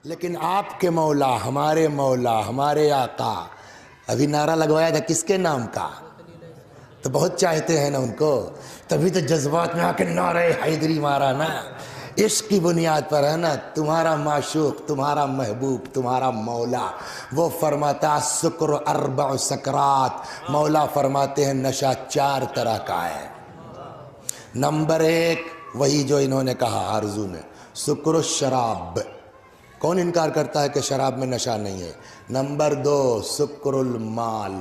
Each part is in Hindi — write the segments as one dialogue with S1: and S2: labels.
S1: लेकिन आपके मौला, हमारे मौला, हमारे आका, अभी नारा लगवाया था किसके नाम का? तो बहुत चाहते हैं ना उनको, तभी तो जज्बात में आके नारे हैदरी मारा ना। इश्क की बुनियाद पर है ना। तुम्हारा माशूक, तुम्हारा महबूब, तुम्हारा मौला, वो फरमाता शुक्र अरबा सकरात। मौला फरमाते हैं नशा 4 तरह का है। नंबर 1 वही जो इन्होंने कहा आरजू में, शुक्र शराब। कौन इनकार करता है कि शराब में नशा नहीं है? नंबर 2 शुक्रुल माल।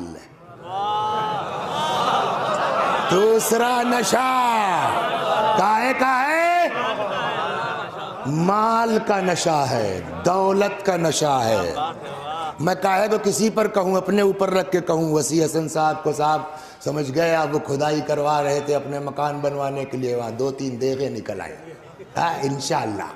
S1: दूसरा नशा काहे का है? माल का नशा है, दौलत का नशा है। मैं काहे को किसी पर कहूँ, अपने ऊपर रख के कहूँ। वसी हसन साहब को साहब समझ गए, आप वो खुदाई करवा रहे थे अपने मकान बनवाने के लिए, वहाँ 2-3 देगे निकल आए। हाँ इंशाअल्लाह।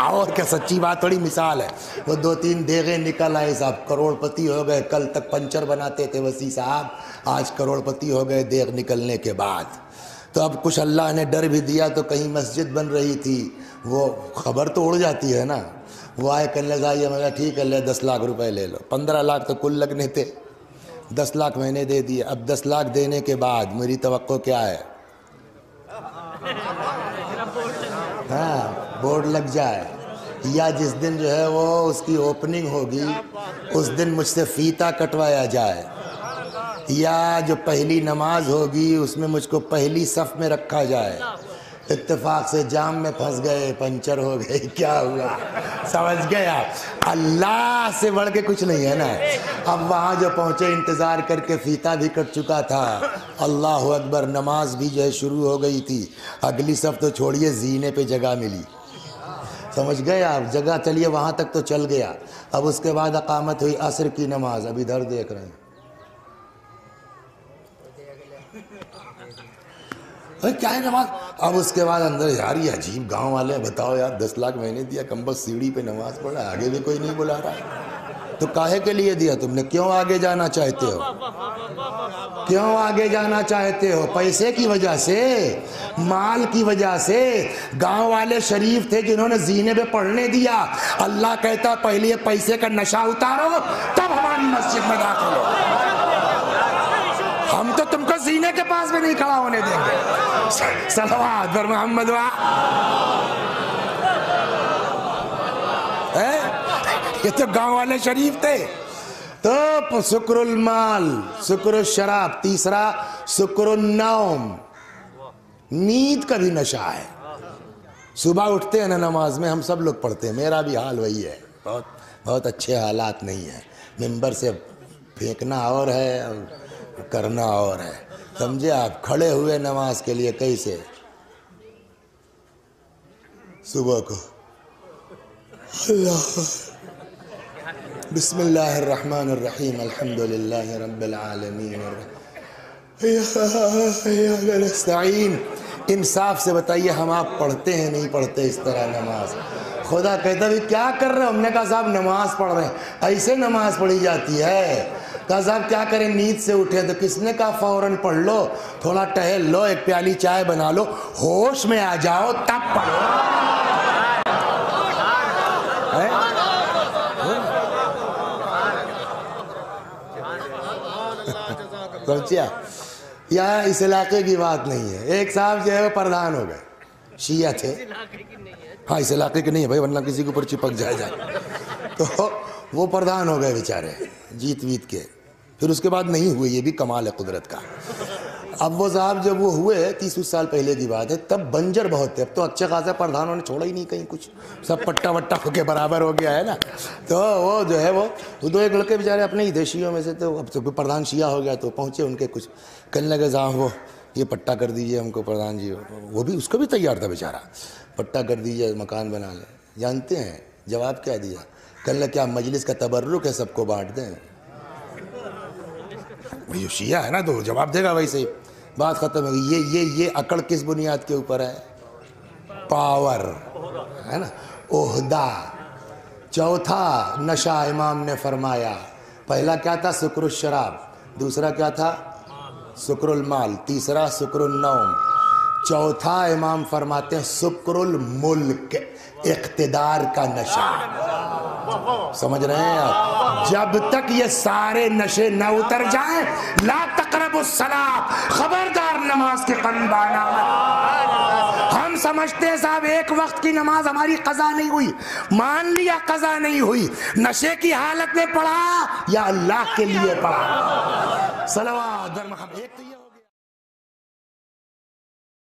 S1: और क्या, सच्ची बात, थोड़ी मिसाल है। वो 2-3 देगे निकल आए साहब, करोड़पति हो गए। कल तक पंचर बनाते थे वसी साहब, आज करोड़पति हो गए देग निकलने के बाद। तो अब कुछ अल्लाह ने डर भी दिया, तो कहीं मस्जिद बन रही थी, वो खबर तो उड़ जाती है ना। वो आए कहने लगा, मैं ठीक है ले 10 लाख रुपए ले लो। 15 लाख तो कुल लगने थे, 10 लाख मैंने दे दिए। अब 10 लाख देने के बाद मेरी तवक्को क्या है? हाँ, बोर्ड लग जाए, या जिस दिन जो है वो उसकी ओपनिंग होगी उस दिन मुझसे फीता कटवाया जाए, या जो पहली नमाज होगी उसमें मुझको पहली सफ में रखा जाए। इत्तेफाक से जाम में फंस गए, पंचर हो गए, क्या हुआ समझ गया? अल्लाह से बढ़ के कुछ नहीं है ना। अब वहाँ जो पहुँचे, इंतज़ार करके फीता भी कट चुका था। अल्लाह अकबर, नमाज भी जो है शुरू हो गई थी। अगली सफ तो छोड़िए, जीने पे जगह मिली, समझ गए आप? जगह चलिए वहाँ तक तो चल गया। अब उसके बाद अकामत हुई असर की नमाज, अब इधर देख रहे हैं, अरे क्या है नमाज। अब उसके बाद अंदर, यार ये अजीब गांव वाले, बताओ यार 10 लाख मैंने दिया, कम बस सीढ़ी पे नमाज पढ़ा, आगे भी कोई नहीं बुला रहा। तो काहे के लिए दिया तुमने? क्यों आगे जाना चाहते हो? क्यों आगे जाना चाहते हो? पैसे की वजह से, माल की वजह से? गांव वाले शरीफ थे जिन्होंने जीने पे पढ़ने दिया। अल्लाह कहता पहले पैसे का नशा उतारो तब हमारी मस्जिद में दाखिल हो। हम तो तुमको जीने के पास भी नहीं खड़ा होने देंगे। सलवात पर मोहम्मद। ये तो गांव वाले शरीफ थे। तो शुक्रुल माल, शुक्र शराब। तीसरा शुक्रुल नौम, नींद का भी नशा है। सुबह उठते हैं ना, नमाज में हम सब लोग पढ़ते हैं, मेरा भी हाल वही है। बहुत बहुत अच्छे हालात नहीं है। मिंबर से फेंकना और है और करना और है, समझे आप? खड़े हुए नमाज के लिए कैसे सुबह को, अल्लाह बिस्मिल्लाहिर्रहमानिर्रहीम अल्हम्दुलिल्लाहि रब्बिल आलमीन नस्तईन। इंसाफ से बताइए, हम आप पढ़ते हैं नहीं पढ़ते इस तरह नमाज? खुदा कहता भी क्या कर रहे हो? हमने कहा साहब नमाज पढ़ रहे हैं। ऐसे नमाज पढ़ी जाती है? कहा साहब क्या करें, नींद से उठे। तो किसने कहा फौरन पढ़ लो, थोड़ा टहल लो, एक प्याली चाय बना लो, होश में आ जाओ तब पढ़ो। समझिए, यह इस इलाके की बात नहीं है। एक साहब जो है वो प्रधान हो गए, शिया थे। हाँ, इस इलाके के नहीं है भाई, वरना किसी के ऊपर चिपक जाए। तो वो प्रधान हो गए बेचारे, जीत वीत के। फिर उसके बाद नहीं हुए, ये भी कमाल है कुदरत का। अब वो साहब जब वो हुए 30 साल पहले की बात है, तब बंजर बहुत थे। अब तो अच्छे खासा प्रधानों ने छोड़ा ही नहीं कहीं कुछ, सब पट्टा वट्टा के बराबर हो गया है ना। तो वो जो है वो 2 लड़के बेचारे अपने ही देशियों में से, तो अब तो प्रधान शिया हो गया, तो पहुँचे उनके कुछ, कहने लगे साहब वो ये पट्टा कर दीजिए हमको प्रधान जी। वो भी, उसको भी तैयार था बेचारा, पट्टा कर दीजिए, मकान बना ले। जानते हैं जवाब क्या दिया? कहने लगे क्या मजलिस का तबर्रुक है, सबको बांट दें? भाई शिया है ना, तो जवाब देगा वैसे ही। बात खत्म है। ये अकड़ किस बुनियाद के ऊपर है? पावर है ना, ओहदा। चौथा नशा इमाम ने फरमाया, पहला क्या था? शुक्र शराब। दूसरा क्या था? शुक्रुल माल। तीसरा शुक्रुल नौम। चौथा इमाम फरमाते हैं सुक्रुल मुल्क, इख्तिदार का नशा। समझ रहे हैं आप? जब तक ये सारे नशे न उतर जाएं, ला तक़रबुस सलात, खबरदार नमाज के करीब आना मत। हम समझते हैं साहब एक वक्त की नमाज हमारी कज़ा नहीं हुई, मान लिया कज़ा नहीं हुई, नशे की हालत में पढ़ा या अल्लाह के लिए पढ़ा। सलवात। एक तो ये